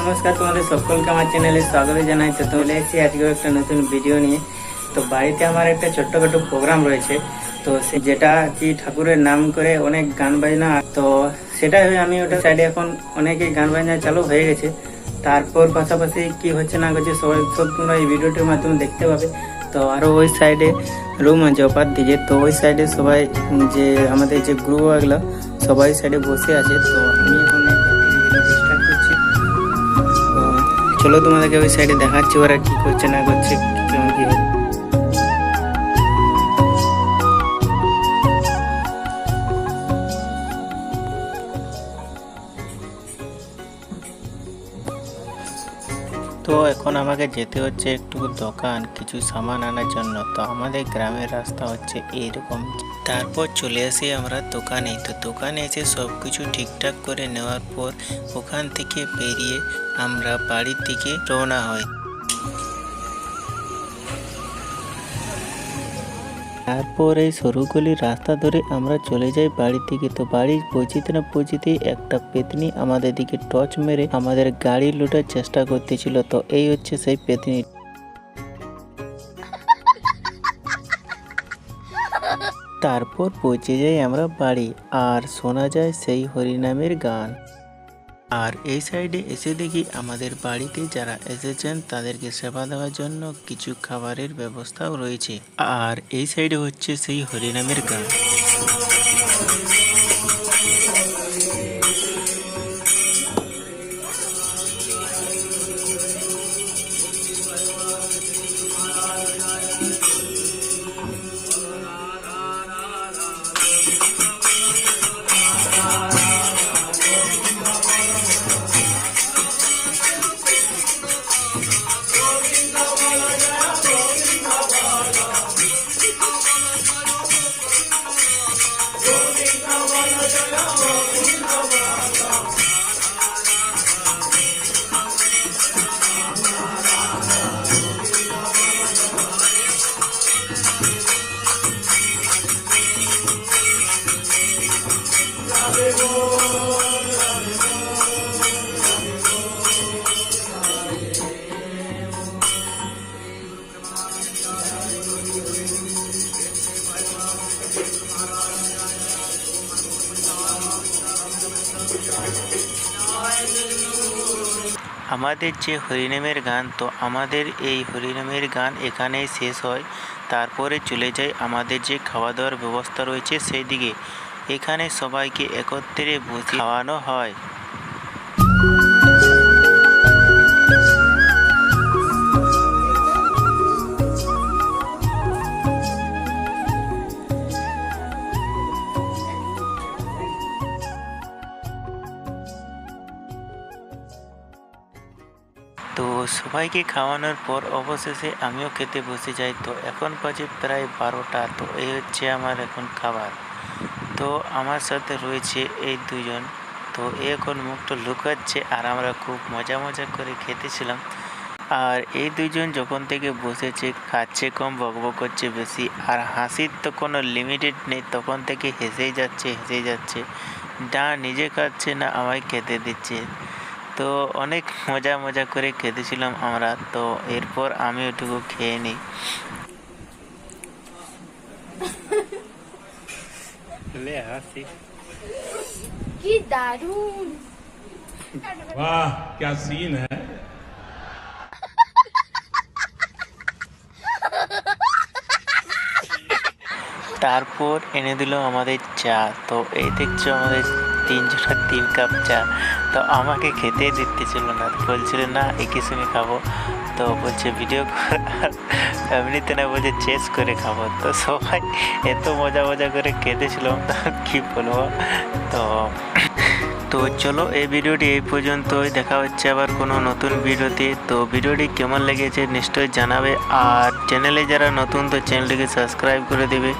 নমস্কার, তোমাদের সকলকে আমার চ্যানেলে স্বাগত জানাই। তো চলে এসেছি আজকেও একটা নতুন ভিডিও নিয়ে। তো বাড়িতে আমার একটা ছোট্টখাটো প্রোগ্রাম রয়েছে, তো যেটা কি ঠাকুরের নাম করে অনেক গান বাজনা, তো সেটাই আমি ওটা সাইডে এখন অনেকে গান বাজনা চালু হয়ে গেছে। তারপর পাশাপাশি কি হচ্ছে না হচ্ছে সবাই সব তোমরা এই ভিডিওটির মাধ্যমে দেখতে পাবে। তো আরও ওই সাইডে রুম আছে অপার দিকে, তো ওই সাইডে সবাই যে আমাদের যে গ্রুপ এগুলো সবাই সাইডে বসে আছে। তো আমি এখন স্টার্ট করছি। তো চলো তোমাদেরকে ওই সাইডে দেখাচ্ছি ওরা কি করছে না করছে, কেমন কি হয়। তো এখন আমাকে যেতে হচ্ছে একটু দোকান কিছু সামান আনার জন্য। তো আমাদের গ্রামের রাস্তা হচ্ছে এইরকম। তারপর চলে আসি আমরা দোকানে। তো দোকানে এসে সব কিছু ঠিকঠাক করে নেওয়ার পর ওখান থেকে বেরিয়ে আমরা বাড়ির দিকে রওনা হই। তারপর এই সরুগলির রাস্তা ধরে আমরা চলে যাই বাড়ির দিকে। তো বাড়ি পৌঁছিতে না পৌঁছিতেই একটা পেতনি আমাদের দিকে টর্চ মেরে আমাদের গাড়ি লুটার চেষ্টা করতেছিল। তো এই হচ্ছে সেই পেতনি। তারপর পৌঁছে যাই আমরা বাড়ি, আর শোনা যায় সেই হরিনামের গান। আর এই সাইডে এসে দেখি আমাদের বাড়িতে যারা এসেছেন তাদেরকে সেবা দেওয়ার জন্য কিছু খাবারের ব্যবস্থাও রয়েছে। আর এই সাইডে হচ্ছে সেই হরিনামের গান। আমাদের যে হরিনামের গান, তো আমাদের এই হরিনামের গান এখানেই শেষ হয়। তারপরে চলে যায় আমাদের যে খাওয়া দাওয়ার ব্যবস্থা রয়েছে সেই দিকে। এখানে সবাইকে একত্রে বসে খাওয়ানো হয়। তো সবাইকে খাওয়ানোর পর অবশেষে আমিও খেতে বসে যাই। তো এখন বাজে প্রায় 12টা। তো এই হচ্ছে আমার এখন খাবার। তো আমার সাথে রয়েছে এই দুজন। তো এখন মুখটা লুকাচ্ছে, আর আমরা খুব মজা করে খেতেছিলাম। আর এই দুজন যখন থেকে বসেছে খাচ্ছে কম, বকবক করছে বেশি, আর হাসির তো কোনো লিমিটেড নেই। তখন থেকে হেসেই যাচ্ছে, না নিজে খাচ্ছে না আমায় খেতে দিচ্ছে। তো অনেক মজা করে খেতেছিলাম আমরা। তো এরপর আমি ওটুকু খেয়ে নিই। কি দারুণ! वाह क्या सीन है। তারপর এনে দিল আমাদের চা। তো এই দেখছো আমাদের 3 কাপ চা। তো আমাকে খেতে দিতেছিল না, বলছিল না একই সঙ্গে খাবো। তো বলছে ভিডিও এমনিতে না, বলছে চেস করে খাবো। তো সবাই এত মজা করে খেতেছিলাম, তো কী বলবো। তো চলো এই ভিডিওটি এই পর্যন্তই। দেখা হচ্ছে আবার কোনো নতুন ভিডিওতে। তো ভিডিওটি কেমন লেগেছে নিশ্চয়ই জানাবে, আর চ্যানেলে যারা নতুন তো চ্যানেলটিকে সাবস্ক্রাইব করে দেবে।